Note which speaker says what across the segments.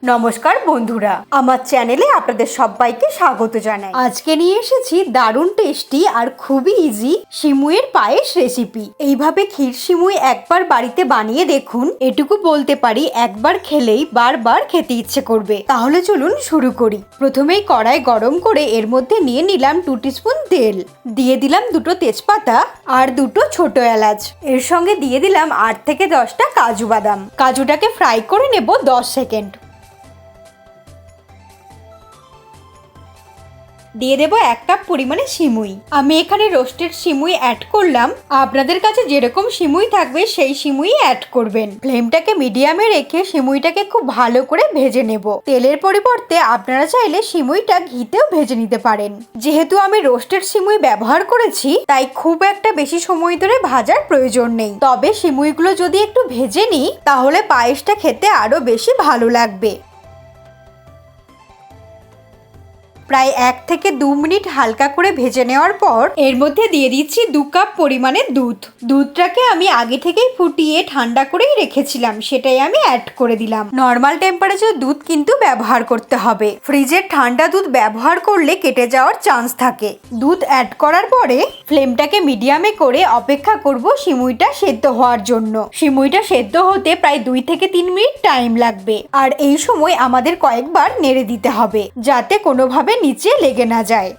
Speaker 1: নমস্কার বন্ধুরা, আমার চ্যানেলে আপনাদের সবাইকে স্বাগত জানাই। আজকে নিয়ে এসেছি দারুণ টেস্টি আর খুবই ইজি সিমুইয়ের পায়েস রেসিপি। এইভাবে ক্ষীর সিমুই একবার বাড়িতে বানিয়ে দেখুন, এটুকু বলতে পারি একবার খেলেই বারবার খেতে ইচ্ছে করবে। তাহলে চলুন শুরু করি। প্রথমেই কড়াই গরম করে এর মধ্যে নিয়ে নিলাম 2 টিস্পুন তেল, দিয়ে দিলাম 2টো তেজপাতা আর 2টো ছোট এলাচ। এর সঙ্গে দিয়ে দিলাম 8 থেকে 10টা কাজু বাদাম। কাজুটাকে ফ্রাই করে নেব 10 সেকেন্ড। দিয়ে দেবো 1 কাপ পরিমাণে সিমুই। আমি এখানে রোস্টেড সিমুই অ্যাড করলাম। আপনাদের কাছে যেরকম সিমুই থাকবে সেই সিমুই অ্যাড করবেন। ফ্লেমটাকে মিডিয়ামে রেখে সিমুইটাকে খুব ভালো করে ভেজে নেব। তেলের পরিবর্তে আপনারা চাইলে সিমুইটা ঘিতেও ভেজে নিতে পারেন। যেহেতু আমি রোস্টেড সিমুই ব্যবহার করেছি তাই খুব একটা বেশি সময় ধরে ভাজার প্রয়োজন নেই। তবে সিমুইগুলো যদি একটু ভেজে নিই তাহলে পায়েসটা খেতে আরো বেশি ভালো লাগবে। প্রায় 1 থেকে 2 মিনিট হালকা করে ভেজে নেওয়ার পর এর মধ্যে দিয়ে দিচ্ছি 2 কাপ পরিমাণে দুধ। দুধটাকে আমি আগে থেকেই ফুটিয়ে ঠান্ডা করেই রেখেছিলাম, সেটাই আমি অ্যাড করে দিলাম। নর্মাল টেম্পারেচার দুধ কিন্তু ব্যবহার করতে হবে। ফ্রিজের ঠান্ডা দুধ ব্যবহার করলে কেটে যাওয়ার চান্স থাকে। দুধ অ্যাড করার পরে ফ্লেমটাকে মিডিয়ামে করে অপেক্ষা করব সিমুইটা সেদ্ধ হওয়ার জন্য। সিমুইটা সেদ্ধ হতে প্রায় 2 থেকে 3 মিনিট টাইম লাগবে। আর এই সময় আমাদের কয়েকবার নেড়ে দিতে হবে যাতে কোনোভাবে নিচে লেগে না যায়।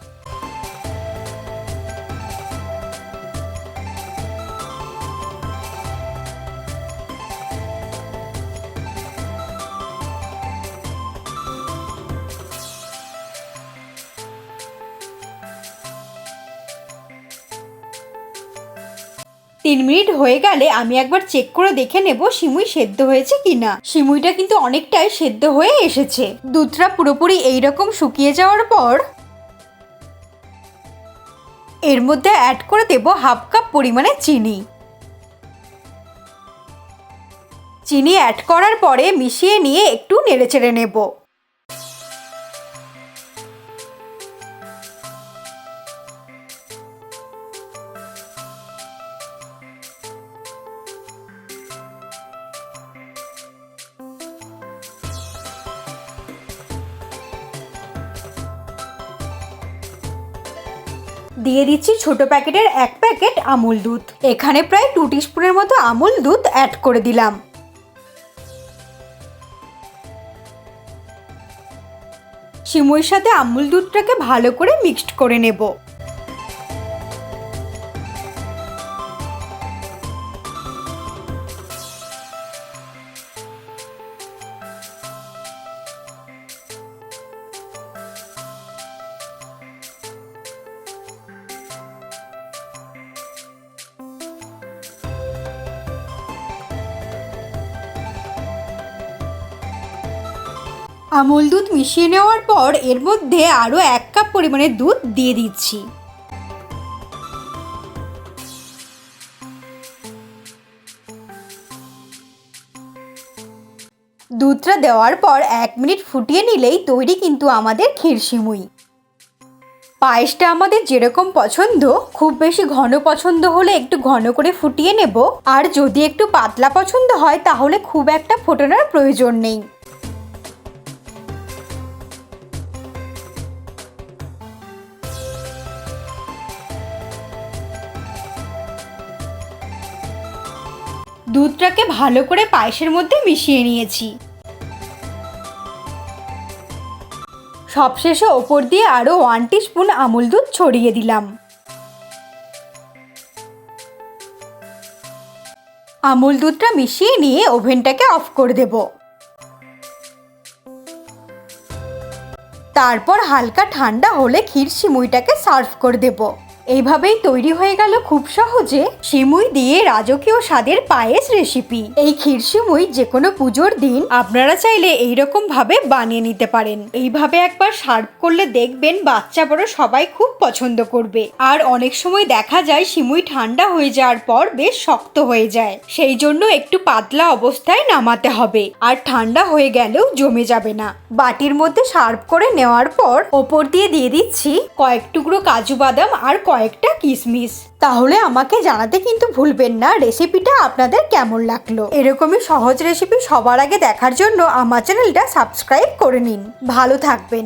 Speaker 1: 3 মিনিট হয়ে গেলে আমি একবার চেক করে দেখে নেব সিমুই সেদ্ধ হয়েছে কিনা। সিমুইটা কিন্তু অনেকটাই সেদ্ধ হয়ে এসেছে। দুধটা পুরোপুরি এইরকম শুকিয়ে যাওয়ার পর এর মধ্যে অ্যাড করে দেব 1/2 কাপ পরিমাণে চিনি। চিনি অ্যাড করার পরে মিশিয়ে নিয়ে একটু নেড়েচেড়ে নেব। দিয়ে দিচ্ছি ছোট প্যাকেটের 1 প্যাকেট আমুল দুধ। এখানে প্রায় 2 টিস্পুনের মতো আমুল দুধ অ্যাড করে দিলাম। সিমুইয়ের সাথে আমুল দুধটাকে ভালো করে মিক্সড করে নেব। আমুল দুধ মিশিয়ে নেওয়ার পর এর মধ্যে আরও 1 কাপ পরিমাণে দুধ দিয়ে দিচ্ছি। দুধটা দেওয়ার পর 1 মিনিট ফুটিয়ে নিলেই তৈরি কিন্তু আমাদের ক্ষীর সিমুই। পায়েসটা আমাদের যেরকম পছন্দ, খুব বেশি ঘন পছন্দ হলে একটু ঘন করে ফুটিয়ে নেব, আর যদি একটু পাতলা পছন্দ হয় তাহলে খুব একটা ফোটানোর প্রয়োজন নেই। দুধটাকে ভালো করে পায়েসের মধ্যে মিশিয়ে নিয়েছি। সবশেষে ওপর দিয়ে আরও 1 টিস্পুন আমুল দুধ ছড়িয়ে দিলাম। আমুল দুধটা মিশিয়ে নিয়ে ওভেনটাকে অফ করে দেব। তারপর হালকা ঠান্ডা হলে ক্ষীর সিমুইটাকে সার্ভ করে দেব। এইভাবেই তৈরি হয়ে গেল খুব সহজে সিমুই দিয়ে রাজকীয় স্বাদের পায়েস রেসিপি। এই ক্ষীর সিমুই যে কোনো পুজোর দিন আপনারা চাইলে এইরকম ভাবে বানিয়ে নিতে পারেন। এইভাবে একবার সার্ভ করলে দেখবেন বাচ্চা বড় সবাই খুব পছন্দ করবে। আর অনেক সময় দেখা যায় সিমুই ঠান্ডা হয়ে যাওয়ার পর বেশ শক্ত হয়ে যায়, সেই জন্য একটু পাতলা অবস্থায় নামাতে হবে, আর ঠান্ডা হয়ে গেলেও জমে যাবে না। বাটির মধ্যে সার্ভ করে নেওয়ার পর ওপর দিয়ে দিচ্ছি কয়েক টুকরো কাজু বাদাম আর কয়েক কয়েকটা কিশমিশ। তাহলে আমাকে জানাতে কিন্তু ভুলবেন না রেসিপিটা আপনাদের কেমন লাগলো। এরকমই সহজ রেসিপি সবার আগে দেখার জন্য আমার চ্যানেলটা সাবস্ক্রাইব করে নিন। ভালো থাকবেন।